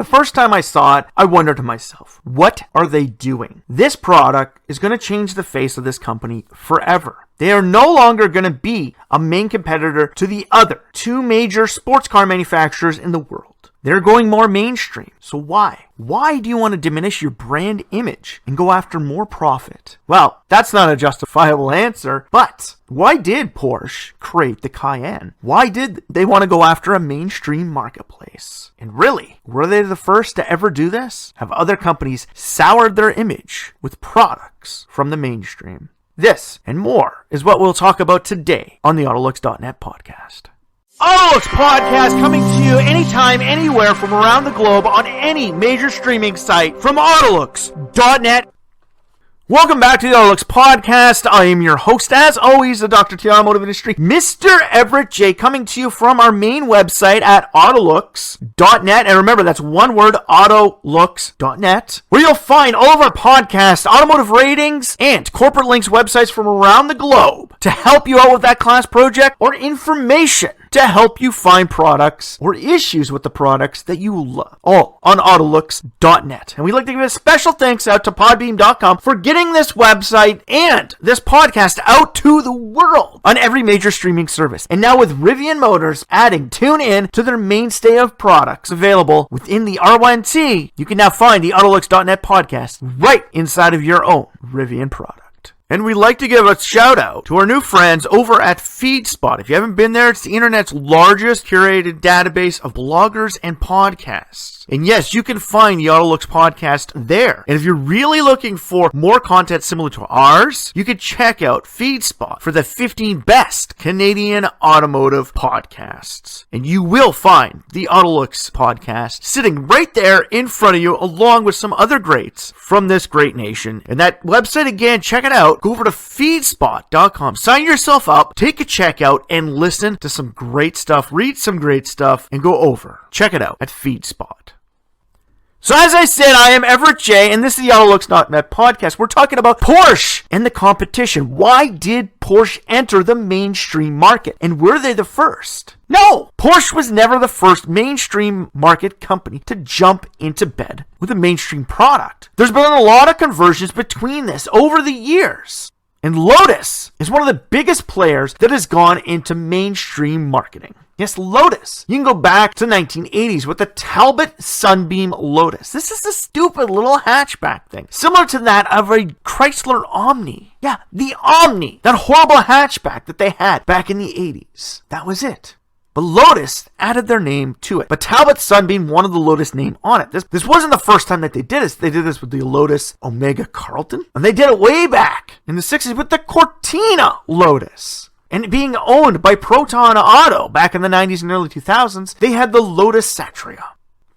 first time I saw it, I wondered to myself, what are they doing? This product is going to change the face of this company forever. They are no longer going to be a main competitor to the other two major sports car manufacturers in the world. They're going more mainstream. So why? Why do you want to diminish your brand image and go after more profit? Well, that's not a justifiable answer, but why did Porsche create the Cayenne? Why did they want to go after a mainstream marketplace? And really, were they the first to ever do this? Have other companies soured their image with products from the mainstream? This and more is what we'll talk about today on the AutoLooks.net podcast. AutoLooks podcast coming to you anytime, anywhere from around the globe on any major streaming site from AutoLooks.net. Welcome back to the AutoLooks podcast. I am your host, as always, the Dr. T Automotive Industry, Mr. Everett J, coming to you from our main website at AutoLooks.net. And remember, that's one word, AutoLooks.net, where you'll find all of our podcasts, automotive ratings, and corporate links websites from around the globe to help you out with that class project or information to help you find products or issues with the products that you love, all on AutoLooks.net. And we'd like to give a special thanks out to Podbeam.com for getting this website and this podcast out to the world on every major streaming service. And now with Rivian Motors adding TuneIn to their mainstay of products available within the R1T, you can now find the AutoLooks.net podcast right inside of your own Rivian product. And we'd like to give a shout out to our new friends over at FeedSpot. If you haven't been there, it's the internet's largest curated database of bloggers and podcasts. And yes, you can find the AutoLooks podcast there. And if you're really looking for more content similar to ours, you can check out FeedSpot for the 15 best Canadian automotive podcasts. And you will find the AutoLooks podcast sitting right there in front of you, along with some other greats from this great nation. And that website, again, check it out. Go over to feedspot.com. Sign yourself up, take a check out, and listen to some great stuff. Read some great stuff, and go over. Check it out at FeedSpot. So as I said, I am Everett J, and this is the AutoLooks.net podcast. We're talking about Porsche and the competition. Why did Porsche enter the mainstream market? And were they the first? No! Porsche was never the first mainstream market company to jump into bed with a mainstream product. There's been a lot of conversions between this over the years. And Lotus is one of the biggest players that has gone into mainstream marketing. Yes, Lotus. You can go back to the 1980s with the Talbot Sunbeam Lotus. This is a stupid little hatchback thing, similar to that of a Chrysler Omni. Yeah, the Omni. That horrible hatchback that they had back in the 80s. That was it. But Lotus added their name to it. But Talbot Sunbeam wanted the Lotus name on it. This wasn't the first time that they did this. They did this with the Lotus Omega Carlton. And they did it way back in the 60s with the Cortina Lotus. And being owned by Proton Auto back in the 90s and early 2000s, they had the Lotus Satria.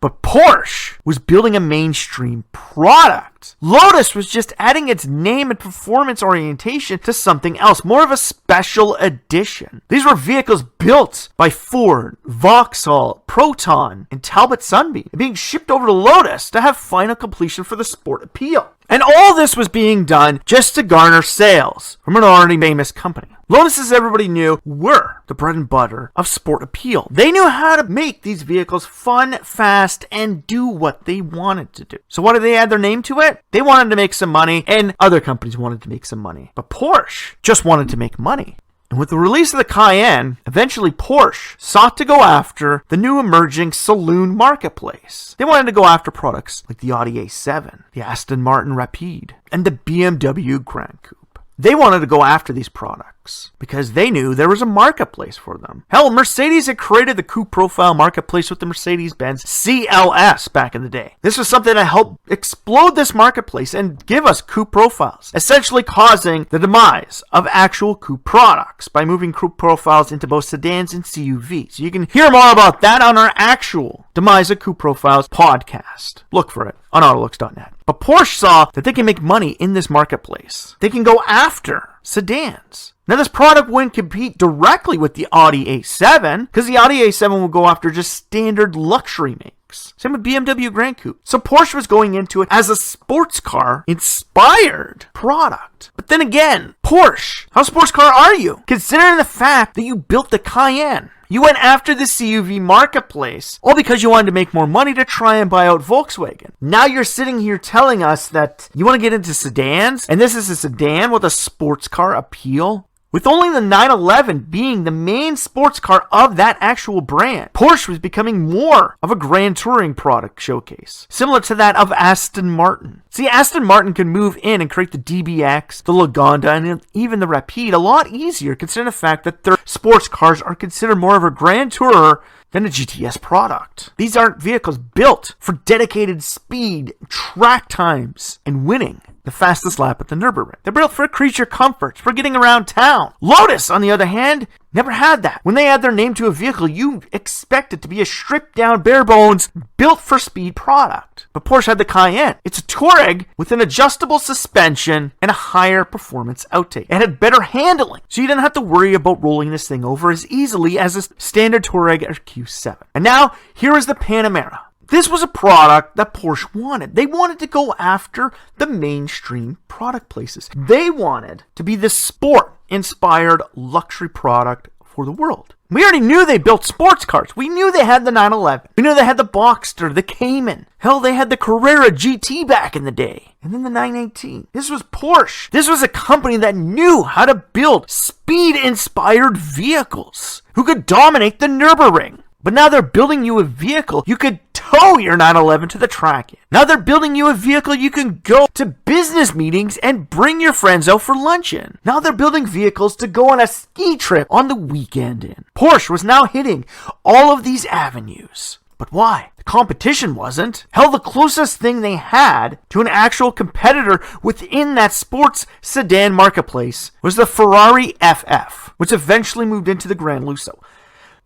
But Porsche was building a mainstream product. Lotus was just adding its name and performance orientation to something else, more of a special edition. These were vehicles built by Ford, Vauxhall, Proton, and Talbot Sunbeam, being shipped over to Lotus to have final completion for the sport appeal. And all this was being done just to garner sales from an already famous company. Lotus, as everybody knew, were the bread and butter of sport appeal. They knew how to make these vehicles fun, fast, and do what they wanted to do. So why did they add their name to it? They wanted to make some money, and other companies wanted to make some money. But Porsche just wanted to make money. And with the release of the Cayenne, eventually Porsche sought to go after the new emerging saloon marketplace. They wanted to go after products like the Audi A7, the Aston Martin Rapide, and the BMW Grand Coupe. They wanted to go after these products because they knew there was a marketplace for them. Hell, Mercedes had created the coupe profile marketplace with the Mercedes-Benz CLS back in the day. This was something that helped explode this marketplace and give us coupe profiles, essentially causing the demise of actual coupe products by moving coupe profiles into both sedans and CUVs. So you can hear more about that on our actual Demise of Coupe Profiles podcast. Look for it on AutoLooks.net. But Porsche saw that they can make money in this marketplace. They can go after sedans. Now, this product wouldn't compete directly with the Audi A7, because the Audi A7 will go after just standard luxury makes. Same with BMW Grand Coupe. So Porsche was going into it as a sports car inspired product. But then again, Porsche, how sports car are you? Considering the fact that you built the Cayenne You went after the CUV marketplace, all because you wanted to make more money to try and buy out Volkswagen. Now you're sitting here telling us that you want to get into sedans, and this is a sedan with a sports car appeal? With only the 911 being the main sports car of that actual brand, Porsche was becoming more of a grand touring product showcase, similar to that of Aston Martin. See, Aston Martin can move in and create the DBX, the Lagonda, and even the Rapide a lot easier, considering the fact that their sports cars are considered more of a grand tourer than a GTS product. These aren't vehicles built for dedicated speed, track times, and winning the fastest lap at the Nürburgring. They're built for creature comforts, for getting around town. Lotus, on the other hand, never had that. When they add their name to a vehicle, you expect it to be a stripped down, bare bones, built for speed product. But Porsche had the Cayenne. It's a Touareg with an adjustable suspension and a higher performance outtake. It had better handling, so you didn't have to worry about rolling this thing over as easily as a standard Touareg or Q7. And now, here is the Panamera. This was a product that Porsche wanted. They wanted to go after the mainstream product places. They wanted to be the sport-inspired luxury product for the world. We already knew they built sports cars. We knew they had the 911. We knew they had the Boxster, the Cayman. Hell, they had the Carrera GT back in the day. And then the 918. This was Porsche. This was a company that knew how to build speed-inspired vehicles who could dominate the Nürburgring. But now they're building you a vehicle you could tow your 911 to the track in. Now they're building you a vehicle you can go to business meetings and bring your friends out for lunch in. Now they're building vehicles to go on a ski trip on the weekend in. Porsche was now hitting all of these avenues. But why? The competition wasn't. Hell, the closest thing they had to an actual competitor within that sports sedan marketplace was the Ferrari FF, which eventually moved into the Gran Lusso.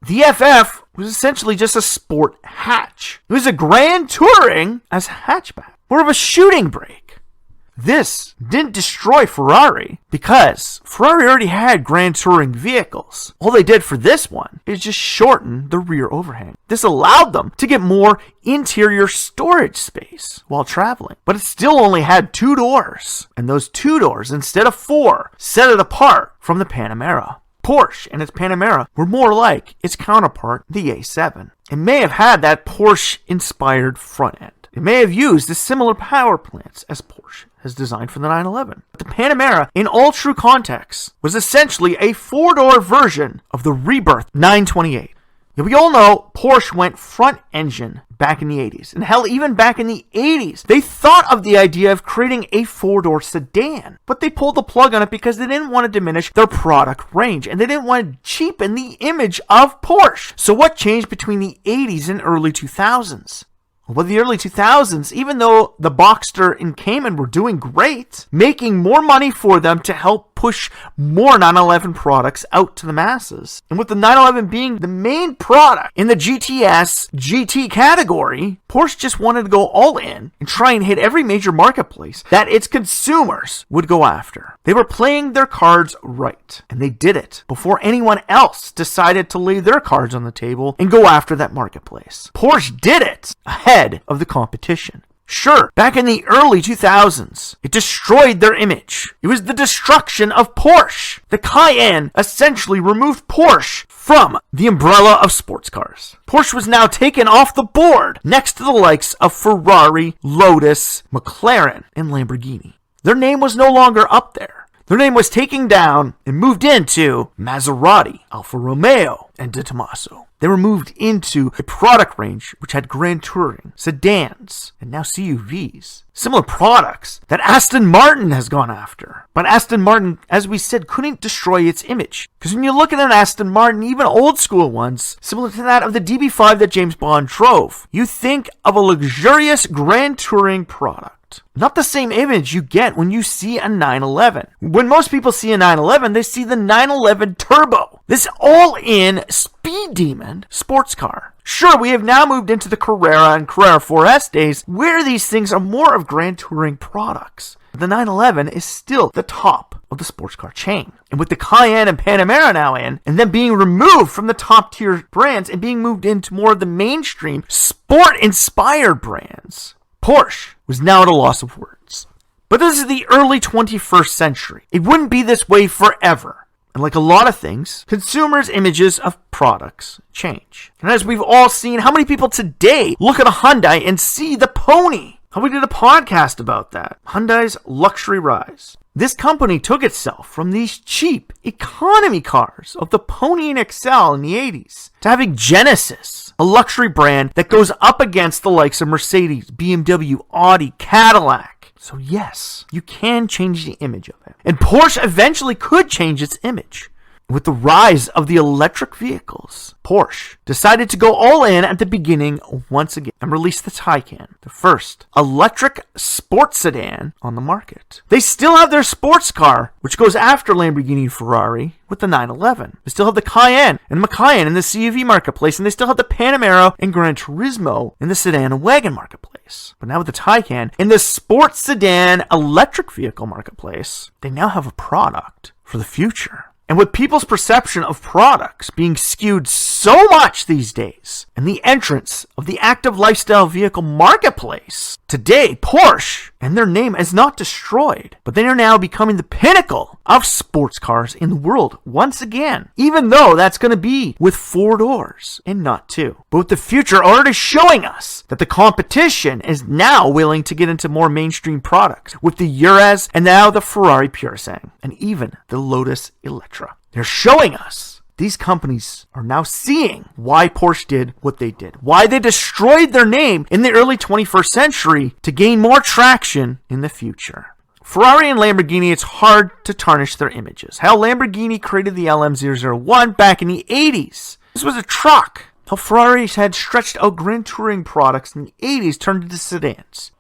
The FF was essentially just a sport hatch. It was a grand touring as a hatchback, more of a shooting brake. This didn't destroy Ferrari because Ferrari already had grand touring vehicles. All they did for this one is just shorten the rear overhang. This allowed them to get more interior storage space while traveling, but it still only had 2 doors, and those 2 doors, instead of 4, set it apart from the Panamera. Porsche and its Panamera were more like its counterpart, the A7. It may have had that Porsche-inspired front end. It may have used the similar power plants as Porsche has designed for the 911. But the Panamera, in all true context, was essentially a 4-door version of the rebirth 928. Now, we all know Porsche went front engine back in the 80s. And hell, even back in the 80s, they thought of the idea of creating a 4-door sedan. But they pulled the plug on it because they didn't want to diminish their product range. And they didn't want to cheapen the image of Porsche. So what changed between the 80s and early 2000s? Well, the early 2000s, even though the Boxster and Cayman were doing great, making more money for them to help push more 911 products out to the masses. And with the 911 being the main product in the GTS GT category, Porsche just wanted to go all in and try and hit every major marketplace that its consumers would go after. They were playing their cards right, and they did it before anyone else decided to lay their cards on the table and go after that marketplace. Porsche did it ahead of the competition. Sure, back in the early 2000s, it destroyed their image. It was the destruction of Porsche. The Cayenne essentially removed Porsche from the umbrella of sports cars. Porsche was now taken off the board next to the likes of Ferrari, Lotus, McLaren, and Lamborghini. Their name was no longer up there. Their name was taken down and moved into Maserati, Alfa Romeo, and De Tomaso. They were moved into a product range which had grand touring, sedans, and now CUVs. Similar products that Aston Martin has gone after. But Aston Martin, as we said, couldn't destroy its image. Because when you look at an Aston Martin, even old school ones, similar to that of the DB5 that James Bond drove, you think of a luxurious grand touring product. Not the same image you get when you see a 911. When most people see a 911, they see the 911 Turbo. This all-in speed demon sports car. Sure, we have now moved into the Carrera and Carrera 4S days where these things are more of grand touring products. The 911 is still the top of the sports car chain. And with the Cayenne and Panamera now in, and then being removed from the top tier brands and being moved into more of the mainstream sport-inspired brands, Porsche was now at a loss of words. But this is the early 21st century. It wouldn't be this way forever. And like a lot of things, consumers' images of products change. And as we've all seen, how many people today look at a Hyundai and see the pony? How we did a podcast about that. Hyundai's luxury rise. This company took itself from these cheap economy cars of the Pony and Excel in the 80s to having Genesis, a luxury brand that goes up against the likes of Mercedes, BMW, Audi, Cadillac. So yes, you can change the image of it. And Porsche eventually could change its image. With the rise of the electric vehicles, Porsche decided to go all in at the beginning once again and release the Taycan, the first electric sports sedan on the market. They still have their sports car, which goes after Lamborghini and Ferrari, with the 911. They still have the Cayenne and Macan in the CUV marketplace, and they still have the Panamera and Gran Turismo in the sedan and wagon marketplace. But now with the Taycan in the sports sedan electric vehicle marketplace, they now have a product for the future. And with people's perception of products being skewed so much these days, and the entrance of the active lifestyle vehicle marketplace, today Porsche and their name is not destroyed, but they are now becoming the pinnacle of sports cars in the world once again, even though that's going to be with 4 doors and not 2. But with the future already showing us that the competition is now willing to get into more mainstream products with the Urez and now the Ferrari Purisang and even the Lotus Electra. They're showing us these companies are now seeing why Porsche did what they did, why they destroyed their name in the early 21st century to gain more traction in the future. Ferrari and Lamborghini, it's hard to tarnish their images. Hell, Lamborghini created the LM001 back in the 80s. This was a truck. How Ferrari had stretched out Grand Touring products in the 80s turned into sedans.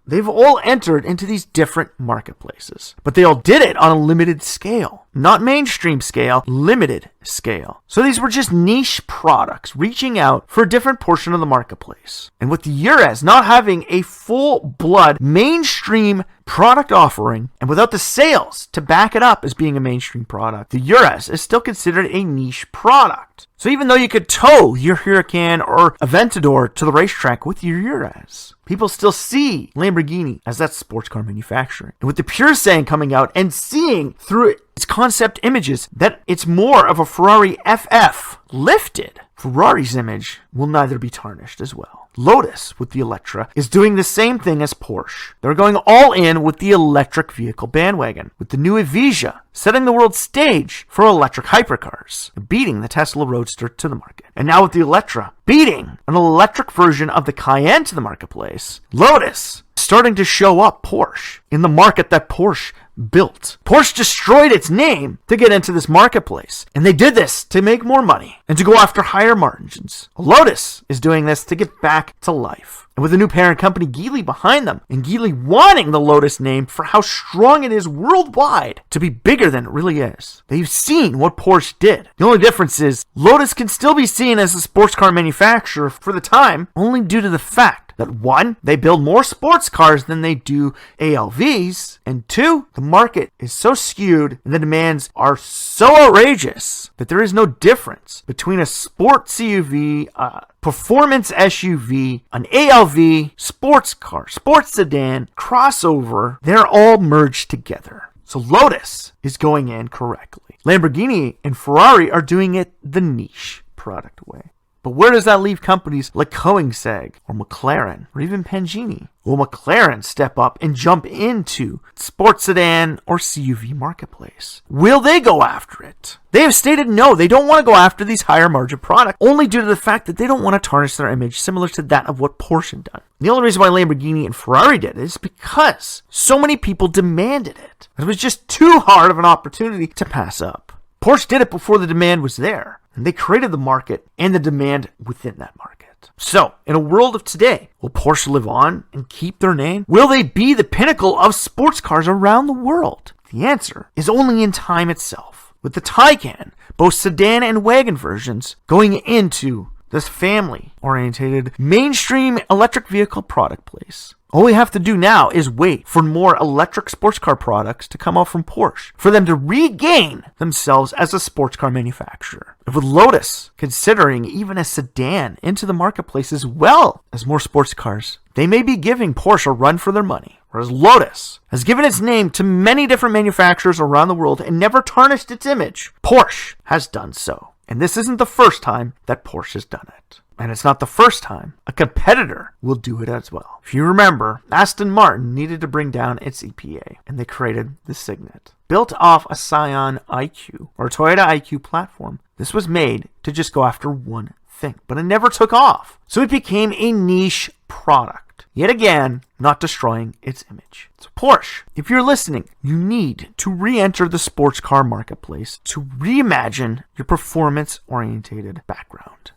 They've all entered into these different marketplaces, but they all did it on a limited scale. Not mainstream scale, limited scale. So these were just niche products reaching out for a different portion of the marketplace. And with the Urez not having a full-blood mainstream product offering, and without the sales to back it up as being a mainstream product, the Urez is still considered a niche product. So even though you could tow your Huracan or Aventador to the racetrack with your Urez, people still see Lamborghini as that sports car manufacturer. And with the Purisang coming out and seeing through its concept images that it's more of a Ferrari FF lifted, Ferrari's image will neither be tarnished as well. Lotus, with the Electra, is doing the same thing as Porsche. They're going all in with the electric vehicle bandwagon, with the new Evija setting the world stage for electric hypercars, beating the Tesla Roadster to the market. And now with the Electra beating an electric version of the Cayenne to the marketplace, Lotus starting to show up Porsche in the market that Porsche built. Porsche destroyed its name to get into this marketplace, and they did this to make more money and to go after higher margins. Lotus is doing this to get back to life. And with the new parent company Geely behind them, and Geely wanting the Lotus name for how strong it is worldwide to be bigger than it really is. They've seen what Porsche did. The only difference is Lotus can still be seen as a sports car manufacturer for the time, only due to the fact that 1, they build more sports cars than they do ALVs, and 2, the market is so skewed and the demands are so outrageous that there is no difference between a sport CUV, a performance SUV, an ALV, sports car, sports sedan, crossover. They're all merged together. So Lotus is going in correctly. Lamborghini and Ferrari are doing it the niche product way. But where does that leave companies like Koenigsegg or McLaren or even Pangini? Will McLaren step up and jump into sports sedan or CUV marketplace? Will they go after it? They have stated no, they don't want to go after these higher margin products, only due to the fact that they don't want to tarnish their image similar to that of what Porsche had done. The only reason why Lamborghini and Ferrari did it is because so many people demanded it. It was just too hard of an opportunity to pass up. Porsche did it before the demand was there, and they created the market and the demand within that market. So, in a world of today, will Porsche live on and keep their name? Will they be the pinnacle of sports cars around the world? The answer is only in time itself. With the Taycan, both sedan and wagon versions going into this family-oriented mainstream electric vehicle product place. All we have to do now is wait for more electric sports car products to come out from Porsche, for them to regain themselves as a sports car manufacturer. And with Lotus considering even a sedan into the marketplace as well as more sports cars, they may be giving Porsche a run for their money. Whereas Lotus has given its name to many different manufacturers around the world and never tarnished its image, Porsche has done so. And this isn't the first time that Porsche has done it. And it's not the first time a competitor will do it as well. If you remember, Aston Martin needed to bring down its EPA, and they created the Signet. Built off a Cayenne IQ, or Toyota IQ platform, this was made to just go after one thing, but it never took off. So it became a niche product, yet again, not destroying its image. So Porsche, if you're listening, you need to re-enter the sports car marketplace to reimagine your performance-oriented background.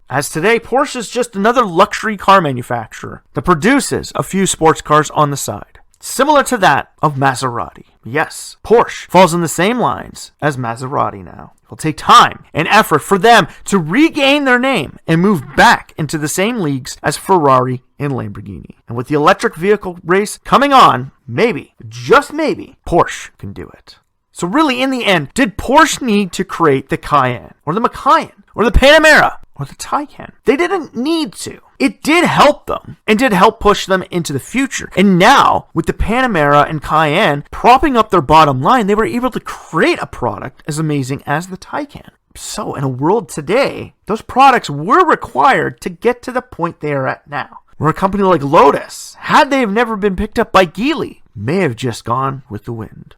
As today, Porsche is just another luxury car manufacturer that produces a few sports cars on the side, similar to that of Maserati. Yes, Porsche falls in the same lines as Maserati now. It will take time and effort for them to regain their name and move back into the same leagues as Ferrari and Lamborghini. And with the electric vehicle race coming on, maybe, just maybe, Porsche can do it. So really, in the end, did Porsche need to create the Cayenne, or the Macan, or the Panamera, or the Taycan? They didn't need to. It did help them, and did help push them into the future. And now, with the Panamera and Cayenne propping up their bottom line, they were able to create a product as amazing as the Taycan. So, in a world today, those products were required to get to the point they are at now. Where a company like Lotus, had they have never been picked up by Geely, may have just gone with the wind.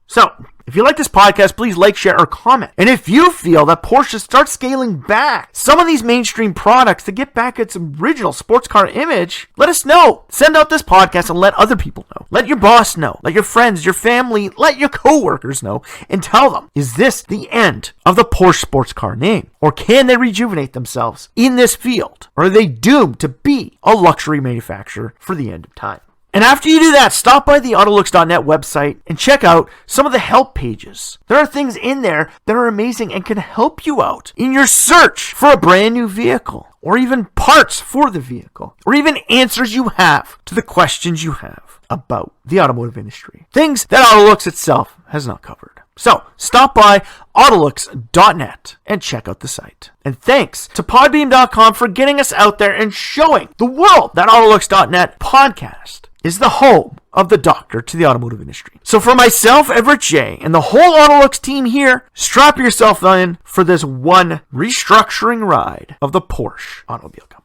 So, if you like this podcast, please like, share, or comment. And if you feel that Porsche should start scaling back some of these mainstream products to get back its original sports car image, let us know. Send out this podcast and let other people know. Let your boss know. Let your friends, your family, let your coworkers know. And tell them, is this the end of the Porsche sports car name? Or can they rejuvenate themselves in this field? Or are they doomed to be a luxury manufacturer for the end of time? And after you do that, stop by the AutoLooks.net website and check out some of the help pages. There are things in there that are amazing and can help you out in your search for a brand new vehicle, or even parts for the vehicle, or even answers you have to the questions you have about the automotive industry. Things that AutoLooks itself has not covered. So stop by AutoLooks.net and check out the site. And thanks to Podbeam.com for getting us out there and showing the world that AutoLooks.net podcast is the home of the doctor to the automotive industry. So for myself, Everett J., and the whole AutoLooks team here, strap yourself in for this one restructuring ride of the Porsche automobile company.